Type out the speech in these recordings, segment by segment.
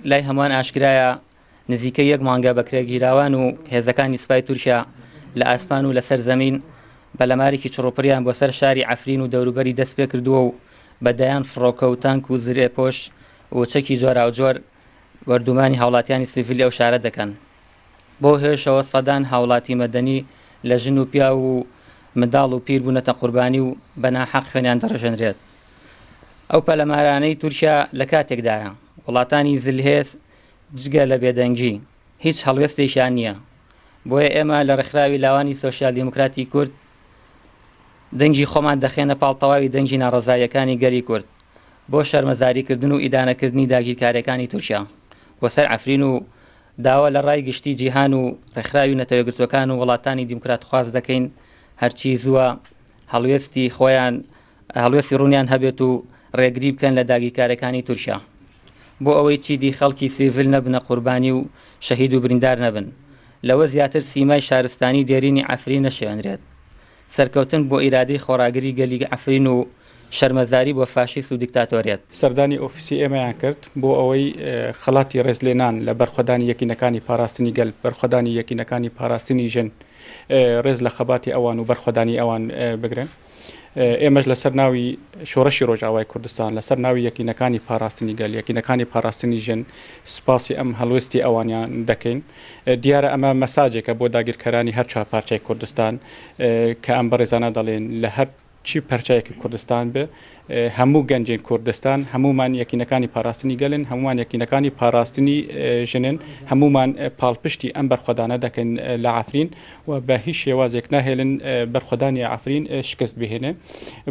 لای هەمووان ئاشکرایە نزیکە یەک مانگە بەکرێگیراوان و هێزەکانی سوپای تورکیا لە ئاسمان و لەسەر زەمین بەلەمارێکی چڕۆپڕیان بۆ سەر شاری عەفرین و دەوروبەری دەست پێ کردووە و بەدایان فڕۆکە و تانک و زرێپۆش و چەکی جۆراوجۆر وەردومانی هاوڵاتیانی سیڤیلی ئەو شارە دەکەن. بۆ هێشەوە سەدان هاوڵاتی مەدەنی لە ژن و پیا و منداڵ و پیر بوونەتە قوربانی و بەناحەق خوێنیان دەڕژێنرێت. ئەو پەلەمارانەی تورکیا لە کاتێکدایە وڵاتانی زلهێز جگە لە بێدەنگی هیچ هەڵوێستێکیان نییە. بۆیە ئێمە لە ڕێکخراوی لاوانی سۆشیال دیموکراتی کورد دەنگی خۆمان دەخێنە پاڵتەواوی دەنگی ناڕەزایەکانی گەلی کورد بۆ شەرمەزاریکردن و ئیدانەکردنی داگیرکاریەکانی تورکیا بۆ سەر عەفرین و داوا لە ڕای گشتی جیهان و ڕێکخراوی نەتەوەیەکگرتوەکان و وڵاتانی دیموکرات خواست دەکەین هەرچی زووە هەڵوێستی خۆیان هەڵوێستی ڕوونیان هەبێت و ڕێگری بکەن لە داگیرکاریەکانی تورکیا بۆ ئەوەی چیدی خەڵکی سیڤیل نەبنە قوربانی و شەهید و بریندار نەبن. لەوە زیاتر سیمای شارستانی دێرینی عەفرین نەشێوێنرێت. سەرکەوتن بۆ ئیرادەی خۆراگری گەلی عەفرین و شەرمەزاری بۆ فاشیست و دیکتاتۆریەت. سەردانی ئۆفیسی ئێمەیان کرد بۆ ئەوەی خەڵاتی ڕێزلێنان لە بەرخۆدانی یەکینەکانی پاراستنی گەل بەرخۆدانی یەکینەکانی پاراستنی ژن ڕێز لە خەباتی ئەوان و بەرخۆدانی ئەوان بگرن. ئێمەش لەسەر ناوی شۆڕەشی ڕۆژاوای کوردستان لەسەر ناوی یەکینەکانی پاراستنی گەل یەکینەکانی پاراستنی ژن سوپاسی ئەم هەڵوێستی ئەوانیان دەکەین. دیارە ئەمە مەساجێکە بۆ داگیرکەرانی هەر چوار پارچەی کوردستان کە ئەم بەڕێزانە دەڵێن لە هەر چی پەرچایەکی کوردستان بێ هەموو گەنجین کوردستان هەمومان یەکینەکانی پاراستنی گەلن هەمومان یەکینەکانی پاراستنی ژنن هەمومان پاڵپشتی ئەم بەرخۆدانە دەکەن لە عەفرین و بە هیچ شێوازێک ناهێلن بەرخۆدانی عەفرین شکست بهێنێ.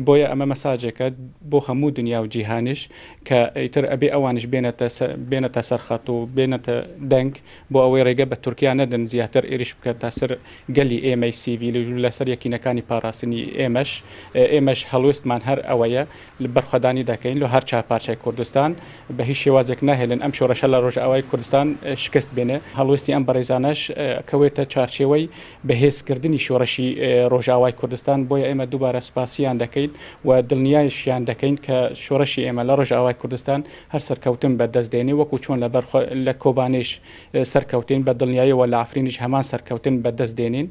بۆیە ئەمە مەساجێکە بۆ هەموو دنیا و جیهانیش کە ئیتر ئەبێ ئەوانش بێنەتە سەرخەت و بێنەتە دەنگ بۆ ئەوەی ڕێگە بە تورکیا نەدەن زیاتر ئێریش بکات تا سەر گەلی ئێمەی سیڤیل لەسەر یەکینەکانی پاراستنی ئێمەش هەڵوێستمان هەر ئەوەیە بەرخۆدانی دەکەین لە هەر چاپارچەی کوردستان بە هیچ شێوازێک ناهێلن ئەم شۆڕەشە لە ڕۆژئاوای کوردستان شکست بێنێ. هەڵوێستی ئەم بەڕێزانەش کەوێتە چارچێوەی بەهێزکردنی شۆڕەشی ڕۆژئاوای کوردستان بۆیە ئێمە دووبارە سپاسیان دەکەین و دڵنیایشیان دەکەین کە شۆڕەشی ئێمە لە ڕۆژئاوای کوردستان هەر سەرکەوتن بەدەستدێنێ وەکو چۆن لە کۆبانیش سەرکەوتین بە دڵنیاییەوە لە عەفرینیش هەمان سەرکەوتن بەدەستدێنین.